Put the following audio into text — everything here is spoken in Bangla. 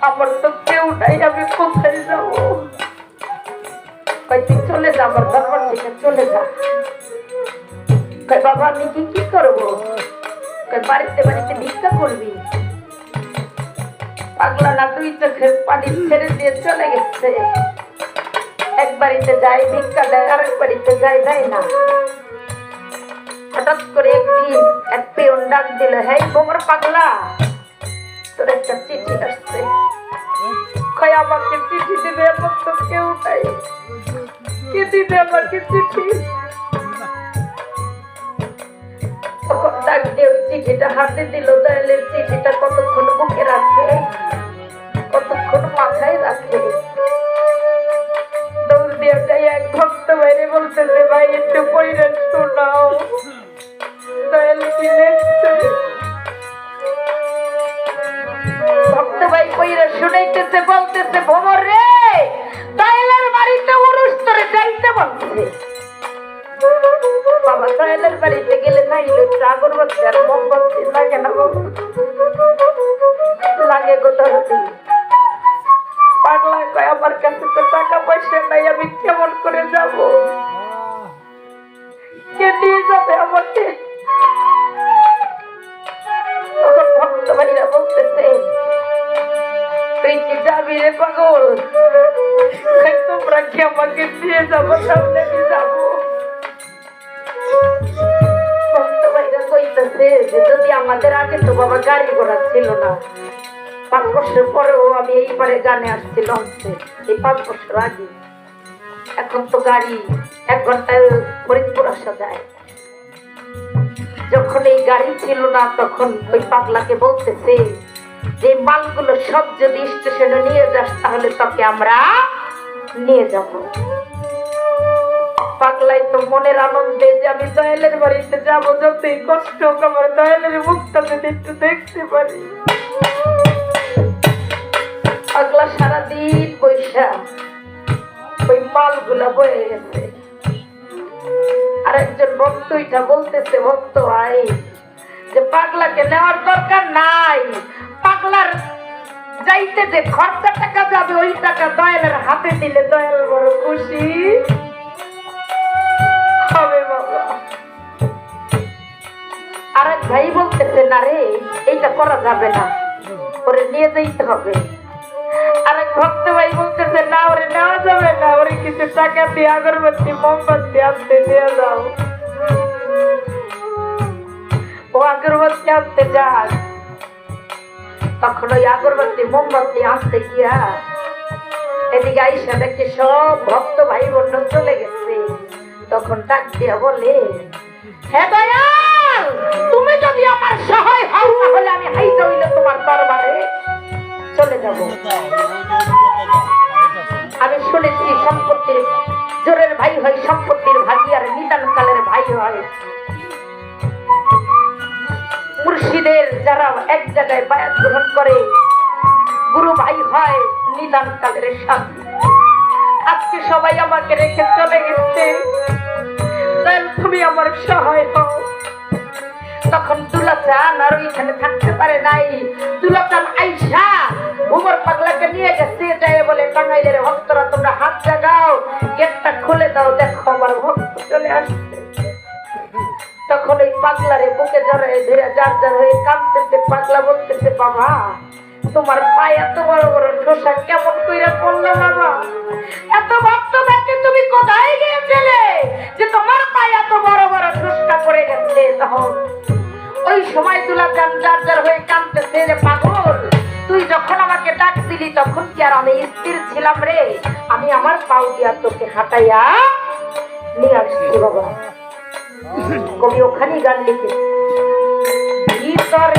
আমার তো কেউ নাই, আমি কোথায় যাবো? তুই চলে যা, আমার দরবার থেকে চলে যা। বাবা আমি কি করবো? বাড়িতে বাড়িতে ভিক্ষা করবি? পাগলা না, তুই চোখের পানি ছেড়ে দিয়ে চলে গেছে। এক বাড়িতে যাই ভিক্ষা দেয়, আরেক বাড়িতে যাই দেয় না। হঠাৎ করে একদিন এক পেয়ন ডাক দিল, হ্যাঁ গোবর পাগলা, তোর একটা চিঠি আসছে। কয় আমাকে চিঠি দিবে? এমন তো কেউ নাই, কে দিবে আমাকে চিঠি? তখন ডাক দিয়ে ওই চিঠিটা হাতে দিল। দয়ালের চিঠিটা কতক্ষণ বুকে রাখে, কতক্ষণ মাথায় রাখে। দৌড় দিয়ে যাই এক ভক্ত বাইরে বলতেছে, ভাই একটু পড়ে শোনাও দয়াল কি লিখছে। ভক্ত ভাই পড়ে শুনাইতেছে, বলতেছে, ভ্রমর রে, দয়ালের বাড়িতে উরুস তোরে যাইতে বলছে। বাবা দয়ালের বাড়িতে গেলে নাইলে আগরবাতি আর মোমবাতি লাগে না? লাগে গো দরদি। পাগলা কয় আমার কাছে তো টাকা পয়সা নাই, আমি কেমন করে যাব? কে নিয়ে যাবে আমাকে? তখন ভক্ত ভাইরা বলতেছে, তুই কি যাবি রে পাগল? তোমরা কি আমাকে দিয়ে যাবো? সামনে কি যাবো? ভক্ত ভাইরা কইতেছে যে যদি আমাদের আগে তো বাবা গাড়ি ঘোড়া ছিল না, 5 বছর পরেও আমি এইবারে গানে আসছি লঞ্চে, এই 5 বছর আগে। এখন তো গাড়ি 1 ঘন্টায় ফরিদপুর আসা যায়। যখন এই গাড়ি ছিল না তখন ওই পাগলাকে বলতেছে যে মালগুলো সব যদি স্টেশনে নিয়ে যাস তাহলে তোকে আমরা নিয়ে যাব। পাগলাই তো মনের আনন্দে যে আমি দয়ালের বাড়িতে যাবো, যতই কষ্ট হোক আমার দয়ালের মুখটা যদি একটু দেখতে পারি। পাগলা সারাদিন পয়সা ওই মালগুলা বয়ে গেছে। আর একজন ভক্ত এটা বলতেছে, ভক্ত ভাই যে পাগলাকে নেওয়ার দরকার নাই, পাগলার যাইতে যে খরচা টাকা যাবে ওই টাকা দয়ালের হাতে দিলে দয়াল বড় খুশি হবে বাবা। আর এক ভাই বলতেছে, না রে এইটা করা যাবে না, ওরে নিয়ে যাইতে হবে। আরেক ভক্ত ভাই বলতেছে, না ওরে নেওয়া যাবে না, ওরে কিছু টাকা দিয়ে আগরবাতি মোমবাতি আনতে দিয়ে যাও। ও আগরবাতি আনতে যাক। তখন ওই আগরবাতি মোমবাতি আনতে গিয়া এদিকে আইসা দেখে সব ভক্ত ভাই বোন চলে গেছে। তখন ডাক দিয়া বলে, হ্যাঁ দয়াল, তুমি যদি আমার সহায় হও তাহলে আমি হাইতে হইলে তোমার দরবারে চলে যাব। আমি শুনেছি সম্পত্তির জোরের ভাই হয় সম্পত্তির ভাগী, আর নিদান কালের ভাই হয় মুর্শিদের যারা এক জায়গায় বায়াত গ্রহণ করে, গুরু ভাই হয় নিদান কালের সাথী। আজকে সবাই আমাকে রেখে চলে গেছে, তুমি আমার সহায় হও। তখন দুলাচান আর ওইখানে থাকতে পারে নাই। দুলাচান আইসা উমর পাগলাকে নিয়ে গেছে, যায় বলে, টাঙ্গাইলের ভক্তরা তোমরা হাত জাগাও, গেটটা খুলে দাও, দেখো আমার ভক্ত চলে আসছে। তখন ওই পাগলারে বুকে জড়ায় ধরে যার যার হয়ে কাঁদতেছে। পাগলা বলতেছে, বাবা তোমার পায়ে এত বড় বড় ঠোসা কেমন কইরা পড়লো বাবা? এত ভক্ত থাকে তুমি কোথায় গিয়েছিলে যে তোমার পায়ে এত বড় বড় ঠোসা পড়ে গেছে? তখন ওই সময় দুলাচান যার যার হয়ে কাঁদতেছে, যে পাগল তুই যখন আমাকে ডাক দিলি তখন কি আর আমি স্থির ছিলাম রে? আমি আমার পাও দিয়া তোকে হাঁটাইয়া নিয়ে আসছি বাবা। কবি ওখানেই গান লিখে, ভিতরে